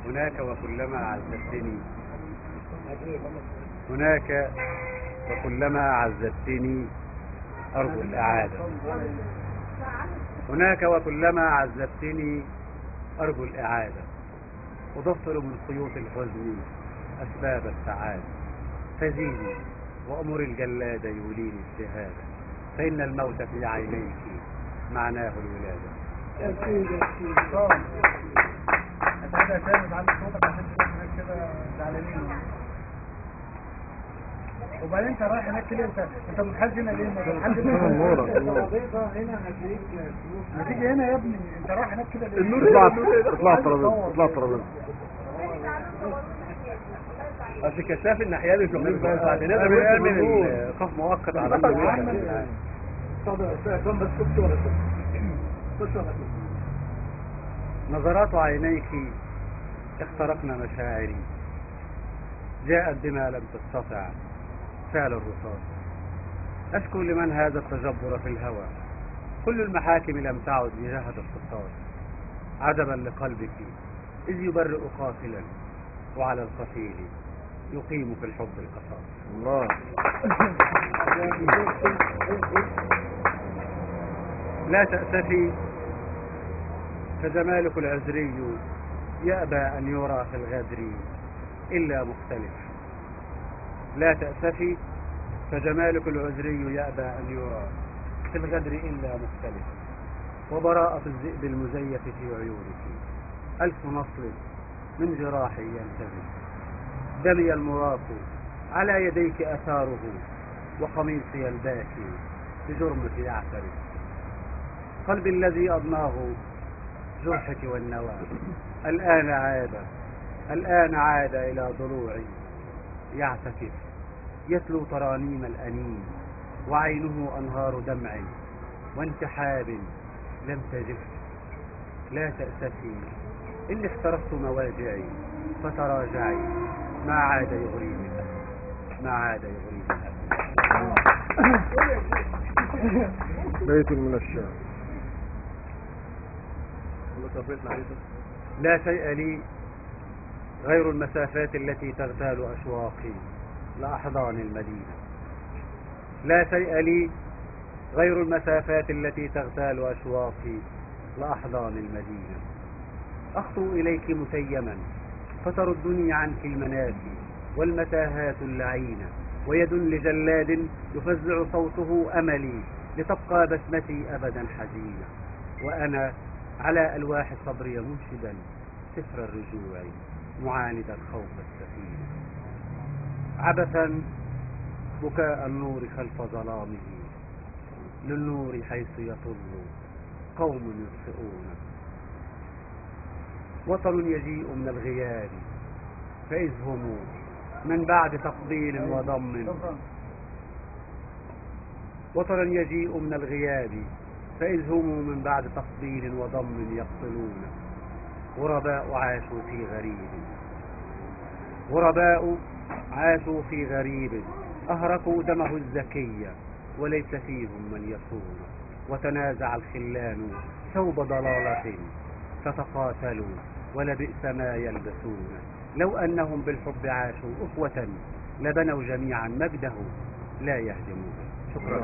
هناك وكلما عزتني، هناك وكلما عزتني أرجو الإعادة، هناك وكلما عزتني أرجو الإعادة، أضفر من خيوط الحزن أسباب السعادة، فزيني وأمر الجلاد يوليني اجتهادا، فإن الموت في عينيك معناه الولادة. هذا كان تعلي صوتك عشان تبقى هناك كده زعلانين. وبعدين انت رايح هناك كده، انت منحاز هنا ليه؟ النور هنا هتلاقيك، ما تيجي هنا يا ابني، انت رايح هناك كده ليه؟ النور اطلع الترابيزه، اطلع الترابيزه. اصل كشاف الناحيه دي شغالين بقى بعدين بيعمل ايقاف مؤقت على نظرات عينيك اخترقنا مشاعري، جاءت بما لم تستطع فعل الرصاص، أشكو لمن هذا التجبر في الهوى، كل المحاكم لم تعد بجهة القصاص، عجبا لقلبك إذ يبرئ قاتلا وعلى القتيل يقيم في الحب القصاص. الله. لا تأسفي فجمالك العذري يأبى أن يرى في الغدر إلا مختلف، لا تأسفي فجمالك العذري يأبى أن يرى في الغدر إلا مختلف، وبراءة الذئب المزيف في عيونك ألف نصل من جراحي ينتهي، دمي المراق على يديك أثاره وقميصي الباكي بجرمك يعترف، قلبي الذي أضناه جرحك والنوى الآن عاد إلى ضلوعي يعتكف، يتلو ترانيم الأنين وعينه أنهار دمع وانتحاب لم تجف، لا تأسفي إني اخترقت مواجعي فتراجعي، ما عاد يغريني ما عاد يغريني بيت من الشام. لا شيء لي غير المسافات التي تغتال أشواقي لأحضان المدينة، لا شيء لي غير المسافات التي تغتال أشواقي لأحضان المدينة، أخطو إليك متيما فتردني عنك المناسي والمتاهات اللعينة، ويد لجلاد يفزع صوته أملي لتبقى بسمتي أبدا حزينة، وأنا على ألواح صبري منشدا سفر الرجوع معاندا خوف السفينة، عبثا بكاء النور خلف ظلامه للنور حيث يطل قوم يطفئون، وطن يجيء من الغياب فإذ هم من بعد تقبيل وضم، وطن يجيء من الغياب فإذ هم من بعد تقبيل وضم يقتلون، غرباء عاشوا في غريب، غرباء عاشوا في غريب أهرقوا دمه الزكي وليس فيهم من يصون، وتنازع الخلان ثوب ضلالة فتقاتلوا ولبئس ما يلبسون، لو أنهم بالحب عاشوا أخوة لبنوا جميعا مجده لا يهدمون. شكرا.